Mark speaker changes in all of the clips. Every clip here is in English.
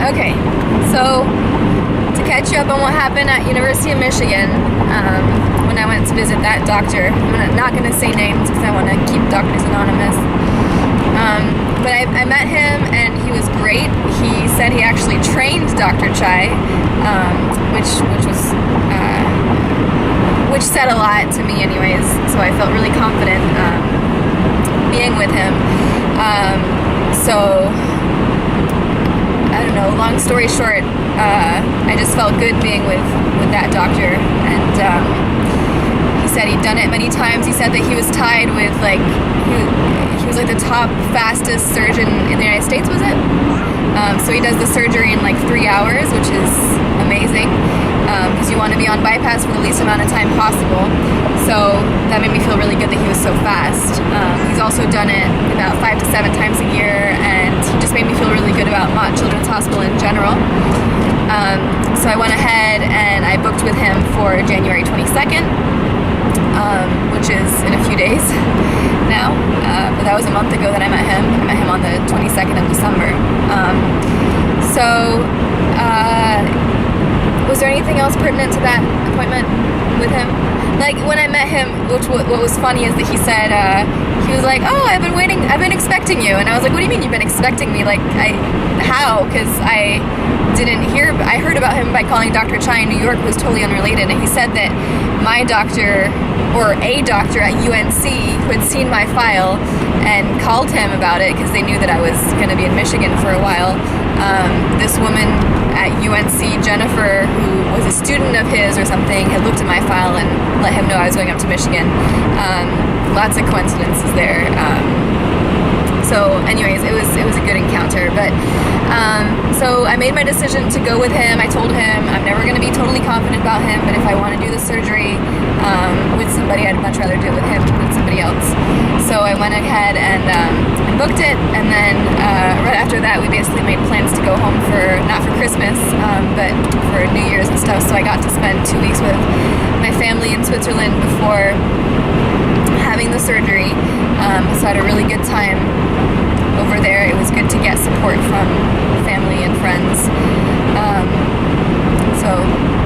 Speaker 1: Okay, so to catch you up on what happened at University of Michigan when I went to visit that doctor. I'm not going to say names because I want to keep doctors anonymous. But I met him and he was great. He said he actually trained Dr. Chai, which said a lot to me anyways, so I felt really confident being with him. So I don't know, long story short, I just felt good being with that doctor, and he said he'd done it many times. He said that he was tied with he was like the top fastest surgeon in the United States, was it? So he does the surgery in like 3 hours, which is amazing, because you want to be on bypass for the least amount of time possible. So that made me feel really good that he was so fast. He's also done it about 5 to 7 times a year, and he just made me feel really good about Mott Children's Hospital in general. So I went ahead and I booked with him for January 22nd, which is in a few days now. But that was a month ago that I met him. I met him on the 22nd of December. Was there anything else pertinent to that appointment with him? Like, when I met him, what was funny is that he said, he was like, oh, I've been expecting you. And I was like, what do you mean you've been expecting me? Like, how? Because I heard about him by calling Dr. Chai in New York, who was totally unrelated. And he said that my doctor, or a doctor at UNC, who had seen my file and called him about it because they knew that I was going to be in Michigan for a while. This woman at UNC, Jennifer, who was a student of his or something, had looked at my file and let him know I was going up to Michigan. Lots of coincidences there. So anyways, it was a good encounter. But so I made my decision to go with him. I told him I'm never going to be totally confident about him, but if I want to do the surgery with somebody, I'd much rather do it with him than somebody else. So I went ahead and booked it, and then right after that we basically made plans to go home not for Christmas, but for New Year's and stuff. So I got to spend 2 weeks with my family in Switzerland before having the surgery. So I had a really good time over there. It was good to get support from family and friends. So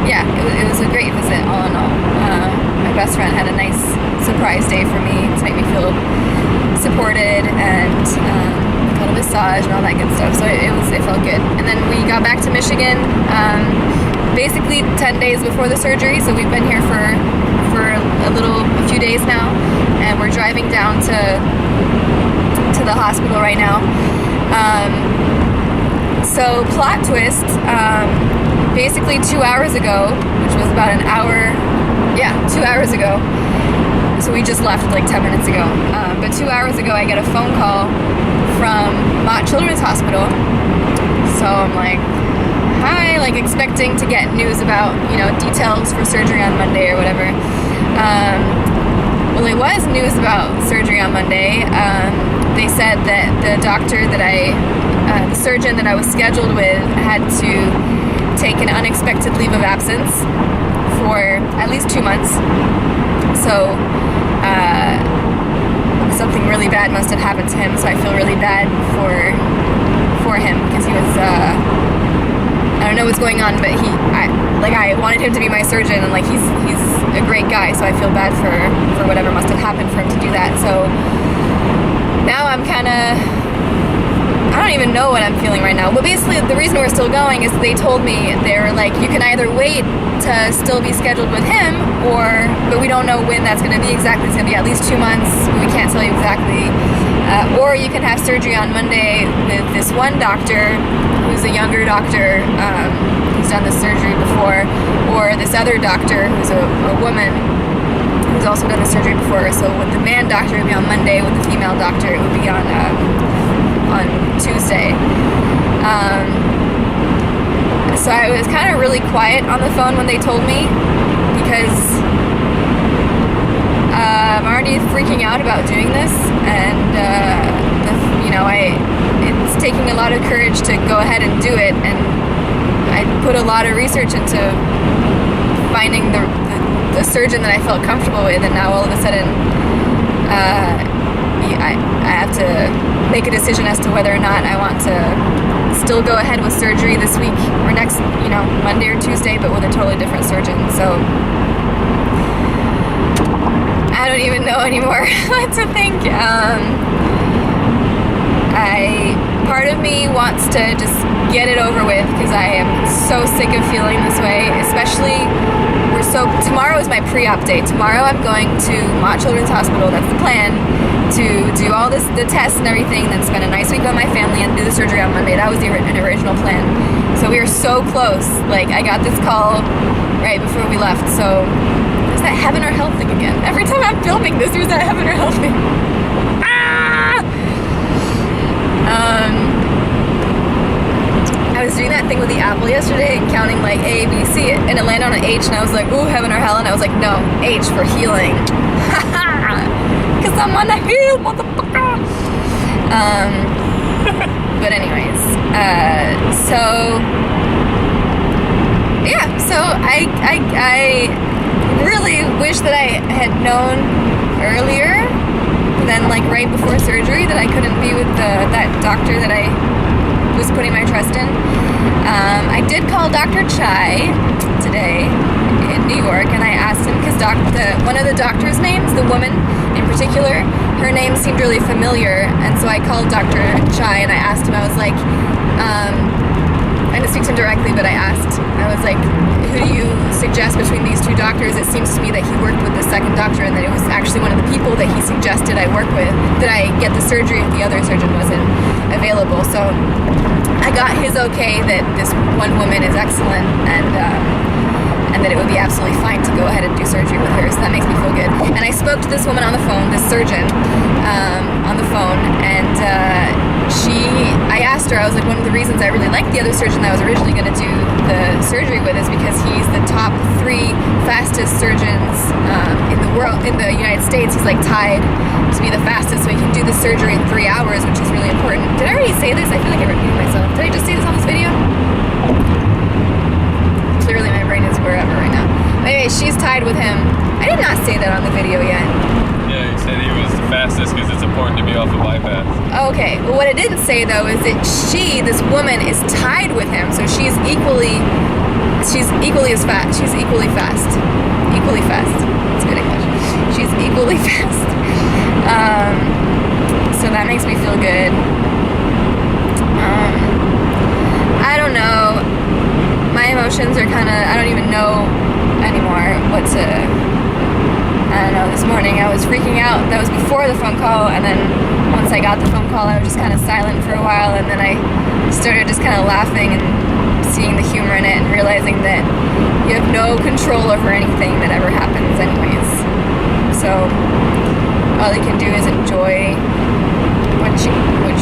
Speaker 1: yeah, it was a great visit all in all. My best friend had a nice surprise day for me to make me feel supported, and got a massage and all that good stuff. So it felt good. And then we got back to Michigan basically 10 days before the surgery. So we've been here for a few days now, and we're driving down to the hospital right now. So plot twist, basically 2 hours ago, which was about 2 hours ago. So we just left like 10 minutes ago. But 2 hours ago, I get a phone call from Mott Children's Hospital. So I'm like, hi, like expecting to get news about, details for surgery on Monday or whatever. Well, it was news about surgery on Monday. They said that the doctor the surgeon that I was scheduled with had to take an unexpected leave of absence for at least 2 months. So something really bad must have happened to him. So I feel really bad for him, because he was I don't know what's going on, but I wanted him to be my surgeon, and like he's a great guy, so I feel bad for whatever must have happened for him to do that. So now I'm I don't even know what I'm feeling right now. But basically the reason we're still going is they told me, they were like, you can either wait to still be scheduled with him, but we don't know when that's going to be exactly. It's going to be at least 2 months. We can't tell you exactly. Or you can have surgery on Monday with this one doctor who's a younger doctor who's done this surgery before, or this other doctor who's a woman who's also done the surgery before. So with the man doctor, it would be on Monday. With the female doctor, it would be on Tuesday. So I was kind of really quiet on the phone when they told me, because I'm already freaking out about doing this, and it's taking a lot of courage to go ahead and do it, and I put a lot of research into finding the surgeon that I felt comfortable with, and now all of a sudden I have to make a decision as to whether or not I want to still go ahead with surgery this week or next, Monday or Tuesday, but with a totally different surgeon. So I don't even know anymore what to think. Part of me wants to just get it over with because I am so sick of feeling this way, especially tomorrow is my pre-op day. Tomorrow I'm going to Mott Children's Hospital, that's the plan, to do all the tests and everything, then spend a nice week with my family and do the surgery on Monday. That was an original plan. So we are so close. Like, I got this call right before we left, so there's that heaven or hell thing again. Every time I'm filming this, there's that heaven or hell thing. I was doing that thing with the apple yesterday and counting like A, B, C, and it landed on an H, and I was like, ooh, heaven or hell, and I was like, no, H for healing. Because I'm on a heal, motherfucker. But anyways, so I really wish that I had known earlier than like right before surgery that I couldn't be with that doctor that I was putting my trust in. I did call Dr. Chai today in New York, and I asked him because one of the doctor's names, the woman in particular, her name seemed really familiar, and so I called Dr. Chai and I asked him. I was like, I didn't speak to him directly, but I was like, who do you suggest between these two doctors? It seems to me that he worked with the second doctor and that it was actually one of the people that he suggested I work with, that I get the surgery if the other surgeon wasn't available. So I got his okay that this one woman is excellent and that it would be absolutely fine to go ahead and do surgery with her. So that makes me feel good. And I spoke to this woman on the phone, this surgeon, on the phone, and I asked her, I was like, one of the reasons I really liked the other surgeon that I was originally going to do the surgery with is because he's the top 3 fastest surgeons in the world, in the United States. He's like tied to be the fastest, so he can do the surgery in 3 hours, which is really important. Did I already say this? I feel like I repeated myself. Did I just say this on this video? Clearly my brain is wherever right now. Anyway, she's tied with him. I did not say that on the video yet.
Speaker 2: Yeah, you said he was the fastest because it's important to be off a bypass.
Speaker 1: Okay, well what I didn't say though is that this woman is tied with him, so she's equally as fast. She's equally fast. Equally fast. That's good English. She's equally fast. So that makes me feel good. I don't know. My emotions are I don't even know anymore what to, I don't know, this morning I was freaking out. That was before the phone call, and then once I got the phone call I was just kind of silent for a while, and then I started just kind of laughing and seeing the humor in it and realizing that you have no control over anything that ever happens anyways. So all you can do is enjoy what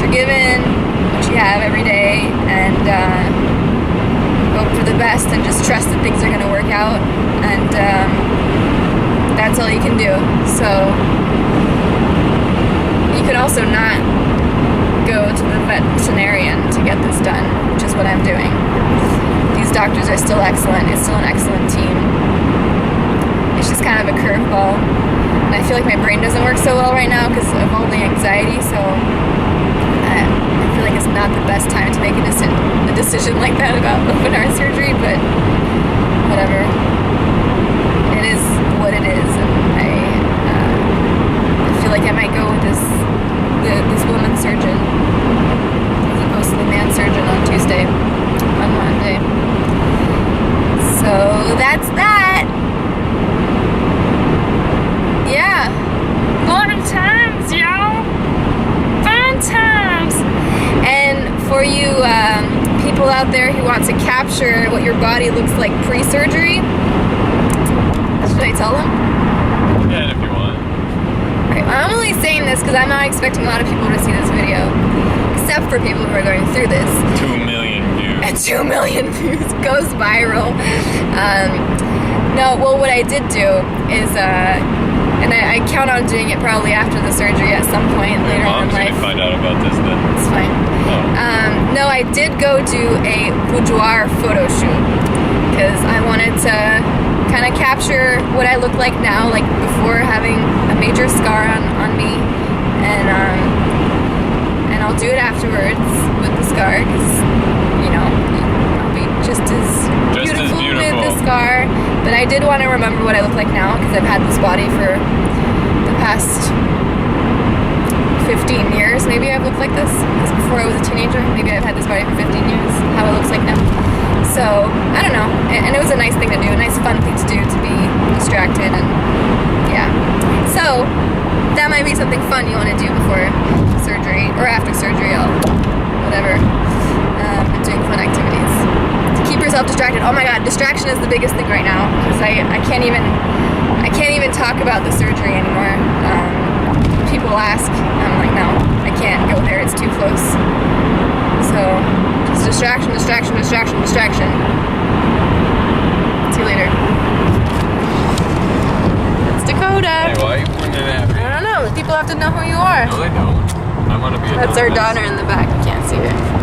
Speaker 1: you're given, what you have every day, and hope for the best and just trust that things are going to work out, and that's all you can do. So you could also not go to the veterinarian to get this done, which is what I'm doing. These doctors are still excellent. It's still an excellent team. It's just kind of a curveball, and I feel like my brain doesn't work so well right now because of all the anxiety, so I feel like it's not the best time to make a decision like that about open heart surgery, but whatever. It is what it is, and I feel like I might go with this woman surgeon as opposed to the man surgeon on Tuesday, on Monday. So that's that. Yeah. Fun times, y'all. Fun times. And for you people out there who want to capture what your body looks like pre-surgery, should I tell them?
Speaker 2: Yeah, if you want.
Speaker 1: Right, well, I'm only saying this because I'm not expecting a lot of people to see this video, except for people who are going through this.
Speaker 2: 2 million views.
Speaker 1: And 2 million views goes viral. No, well, what I did do is, and I count on doing it probably after the surgery at some point later on in life.
Speaker 2: Mom's gonna find out about this then.
Speaker 1: It's fine.
Speaker 2: Oh.
Speaker 1: No, I did go do a boudoir photo shoot because I wanted to kind of capture what I look like now, like before having a major scar on me, and I'll do it afterwards with the scar because scar, but I did want to remember what I look like now because I've had this body for the past 15 years. Maybe I've looked like this because before I was a teenager. Maybe I've had this body for 15 years, how it looks like now. So, I don't know. And it was a nice thing to do, a nice fun thing to do, to be distracted, and yeah. So, that might be something fun you want to do before surgery, or after surgery, whatever. Doing fun activities. To keep yourself distracted. Oh my god, distraction is the biggest thing right now, because I can't even talk about the surgery anymore. People ask, I'm like, no, I can't go there, it's too close. So, just distraction. See you later. That's Dakota.
Speaker 2: Hey, why are you pointing at me?
Speaker 1: I don't know, people have to know who you are.
Speaker 2: No, they don't. I want to be a
Speaker 1: That's our
Speaker 2: dumbass.
Speaker 1: daughter in the back, you can't see her.